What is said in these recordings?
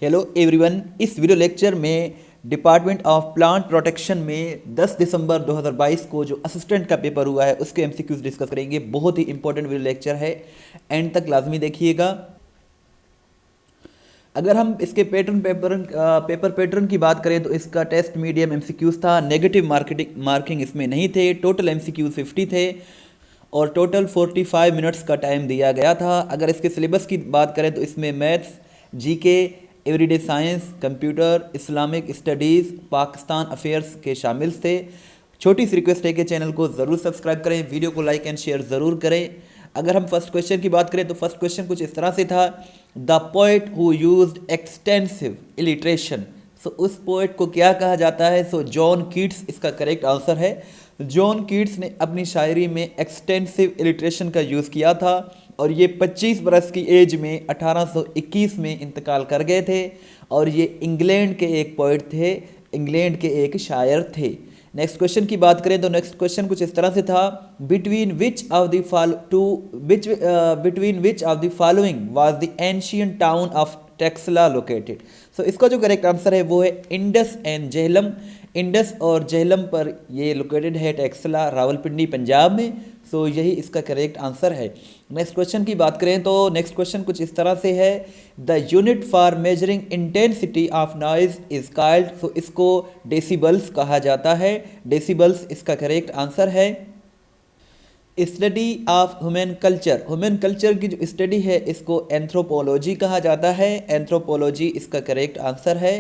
Hello everyone, इस video lecture में department of plant protection में 10 दिसंबर 2022 को जो असिस्टेंट का पेपर हुआ है उसके एमसीक्यूज डिस्कस करेंगे। बहुत ही इंपॉर्टेंट वीडियो लेक्चर है, एंड तक लाजमी देखिएगा। अगर हम इसके पेपर पैटर्न की बात करें तो इसका टेस्ट मीडियम एमसीक्यूज था। नेगेटिव मार्किंग इसमें नहीं थे। टोटल एमसीक्यूज 50 थे और टोटल 45 मिनट्स का टाइम दिया गया था। अगर इसके सिलेबस की बात करें तो इसमें maths, GK, everyday science, computer, Islamic studies, Pakistan affairs के शामिल थे। छोटी सी रिक्वेस्ट है कि चैनल को ज़रूर सब्सक्राइब करें, वीडियो को लाइक एंड शेयर ज़रूर करें। अगर हम फर्स्ट क्वेश्चन की बात करें तो फर्स्ट क्वेश्चन कुछ इस तरह से था, the poet who used extensive alliteration. So उस पोएट को क्या कहा जाता है? सो जॉन कीट्स इसका करेक्ट आंसर है। जॉन कीट्स ने अपनी शायरी में एक्सटेंसिव इलिट्रेशन का यूज़ किया था और ये 25 बरस की एज में 1821 में इंतकाल कर गए थे और ये इंग्लैंड के एक पोइट थे, इंग्लैंड के एक शायर थे। नेक्स्ट क्वेश्चन की बात करें तो नेक्स्ट क्वेश्चन कुछ इस तरह से था, between which of the following was the ancient town of Taxila located. So इसका जो करेक्ट आंसर है वो है इंडस एंड झेलम। इंडस और झेलम पर ये लोकेटेड है टेक्सला, रावलपिंडी, पंजाब में। सो यही इसका करेक्ट आंसर है। नेक्स्ट क्वेश्चन की बात करें तो नेक्स्ट क्वेश्चन कुछ इस तरह से है, the unit for measuring intensity of noise is called. So इसको डेसिबल्स कहा जाता है। डेसिबल्स इसका करेक्ट आंसर है। Study of human culture, human culture की जो स्टडी है इसको एंथ्रोपोलॉजी कहा जाता है। एंथ्रोपोलॉजी इसका करेक्ट आंसर है।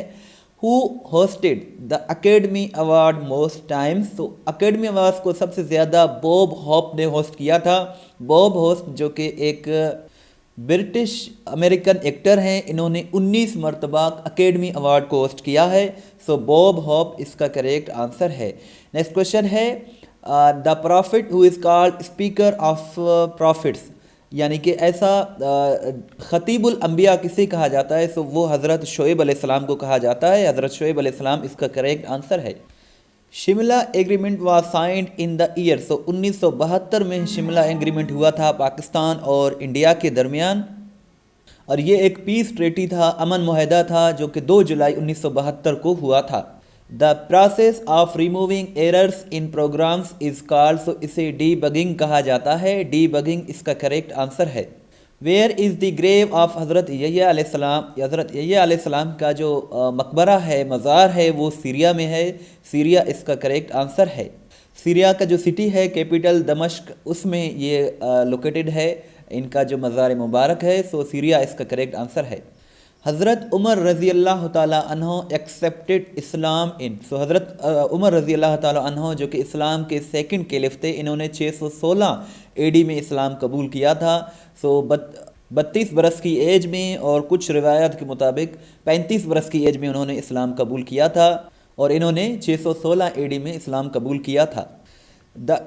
Who hosted the academy award most times. तो अकेडमी अवार्ड को सबसे ज़्यादा बॉब हॉप ने होस्ट किया था। बॉब होस्ट जो कि एक ब्रिटिश अमेरिकन एक्टर हैं, इन्होंने 19 मरतबा अकेडमी अवार्ड को होस्ट किया है। सो बॉब हॉप इसका करेक्ट आंसर है। नेक्स्ट क्वेश्चन है, the profit who is called speaker of profits, यानी कि ऐसा ख़तीबुल अंबिया किसे कहा जाता है? सो वो हज़रत शोएब अलैहिस्सलाम को कहा जाता है। हज़रत शोएब अलैहिस्सलाम इसका करेक्ट आंसर है। Shimla agreement was signed in the year. So 1972 में शिमला एग्रीमेंट हुआ था पाकिस्तान और इंडिया के दरमियान और ये एक पीस ट्रीटी था, अमन मुआहदा था जो कि 2 जुलाई 1972 को हुआ था। The process of removing errors in programs is called. So इसे डीबगिंग कहा जाता है। डीबगिंग इसका करेक्ट आंसर है। Where is the grave of हज़रत यहया अलैहिस्सलाम। हज़रत यहया अलैहिस्सलाम का जो मकबरा है, मज़ार है, वो सीरिया में है। सीरिया इसका करेक्ट आंसर है। सीरिया का जो सिटी है कैपिटल दमश्क, उसमें ये लोकेटेड है इनका जो मज़ार मुबारक है। सो सीरिया इसका करेक्ट आंसर है। हज़रत उमर रज़ी अल्लाह ताला अन्हो एक्सेप्टेड इस्लाम इन। सो हज़रत उमर रज़ी अल्लाह ताला अन्हो जो कि इस्लाम के सेकंड कैलिफ थे, इन्होंने 616 एडी में इस्लाम कबूल किया था। सो 32 बरस की एज में और कुछ रिवायत के मुताबिक 35 बरस की एज में उन्होंने इस्लाम कबूल किया था और इन्होंने 616 एडी में इस्लाम कबूल किया था। The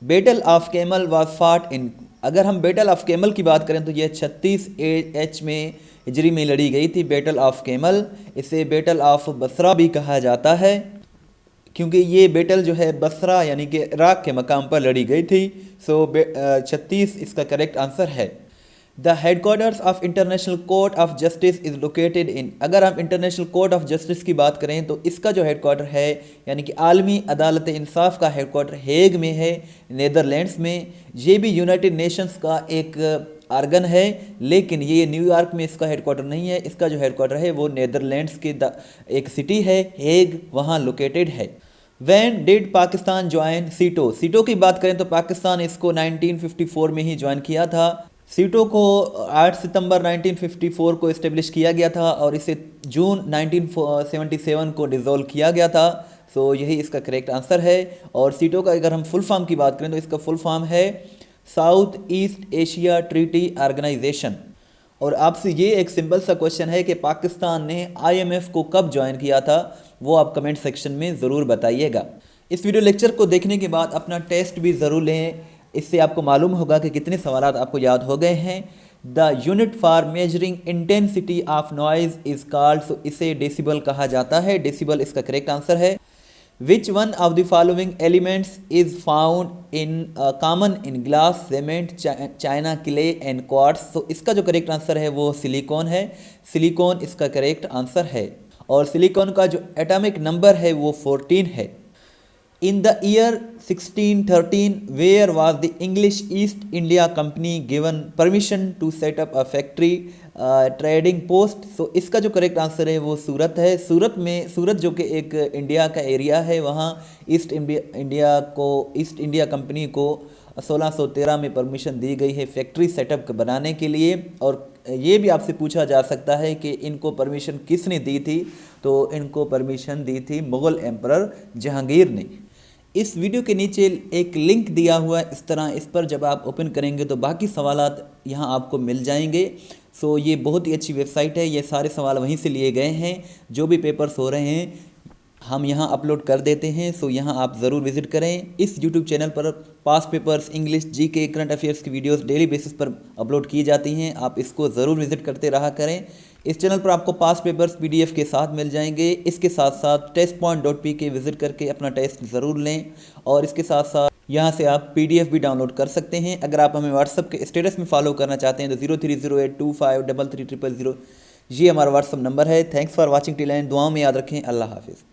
battle of camel was fought in. अगर हम बैटल ऑफ कैमल की बात करें तो यह 36 एच में हिजरी में लड़ी गई थी, बैटल ऑफ कैमल। इसे बैटल ऑफ बसरा भी कहा जाता है क्योंकि ये बैटल जो है बसरा यानी कि इराक के मकाम पर लड़ी गई थी। सो 36 इसका करेक्ट आंसर है। The headquarters of international court of justice is located in. अगर हम इंटरनेशनल कोर्ट ऑफ जस्टिस की बात करें तो इसका जो हेडक्वार्टर है यानी कि आलमी अदालत इंसाफ का हेडक्वार्टर हेग में है, नेदरलैंड्स में। ये भी यूनाइटेड नेशंस का एक आर्गन है, लेकिन ये न्यूयॉर्क में इसका हेडक्वार्टर नहीं है। इसका जो हेडक्वार्टर है वो नेदरलैंड्स के एक सिटी है हेग, वहाँ लोकेटेड है। वैन डिड पाकिस्तान ज्वाइन सीटो। सीटो की बात करें तो पाकिस्तान इसको 1954 में ही ज्वाइन किया था। सीटो को 8 सितंबर 1954 को इस्टेब्लिश किया गया था और इसे जून 1977 को डिज़ोल्व किया गया था। सो यही इसका करेक्ट आंसर है। और सीटो का अगर हम फुल फॉर्म की बात करें तो इसका फुल फॉर्म है south east Asia treaty organisation. और आपसे ये एक सिंपल सा क्वेश्चन है कि पाकिस्तान ने IMF को कब ज्वाइन किया था, वो आप कमेंट सेक्शन में ज़रूर बताइएगा। इस वीडियो लेक्चर को देखने के बाद अपना टेस्ट भी ज़रूर लें, इससे आपको मालूम होगा कि कितने सवालात आपको याद हो गए हैं। The unit for measuring intensity of noise is called. So इसे डेसिबल कहा जाता है। डेसिबल इसका करेक्ट आंसर है। Which one of the following elements is found in common in glass, cement, China, clay and quartz. तो इसका जो correct answer है वो सिलिकॉन है। सिलिकॉन इसका करेक्ट आंसर है। और सिलिकॉन का जो एटॉमिक नंबर है वो 14 है। In the year 1613, where was the English East India Company given permission to set up a factory, trading post? So इसका जो करेक्ट आंसर है वो सूरत है। सूरत जो कि एक इंडिया का एरिया है, वहाँ ईस्ट इंडिया कंपनी को 1613 में परमिशन दी गई है फैक्ट्री सेटअप बनाने के लिए। और ये भी आपसे पूछा जा सकता है कि इनको परमिशन किसने दी थी, तो इनको परमिशन दी थी मुग़ल एम्परर जहांगीर ने। इस वीडियो के नीचे एक लिंक दिया हुआ है, इस तरह इस पर जब आप ओपन करेंगे तो बाकी सवालात यहाँ आपको मिल जाएंगे। सो ये बहुत ही अच्छी वेबसाइट है, ये सारे सवाल वहीं से लिए गए हैं। जो भी पेपर्स हो रहे हैं हम यहाँ अपलोड कर देते हैं, सो यहाँ आप ज़रूर विज़िट करें। इस यूट्यूब चैनल पर past papers, English, GK, current affairs की वीडियोस डेली बेसिस पर अपलोड की जाती हैं, आप इसको ज़रूर विज़िट करते रहा करें। इस चैनल पर आपको पास्ट पेपर्स पीडीएफ के साथ मिल जाएंगे। इसके साथ साथ testpoint.pk विज़िट करके अपना टेस्ट ज़रूर लें। और इसके साथ साथ यहाँ से आप पीडीएफ भी डाउनलोड कर सकते हैं। अगर आप हमें व्हाट्सअप के स्टेटस में फॉलो करना चाहते हैं तो 0308253300 ये हमारा व्हाट्सअप नंबर है। Thanks for watching till and. दुआओं में याद रखें। अल्लाह हाफिज़।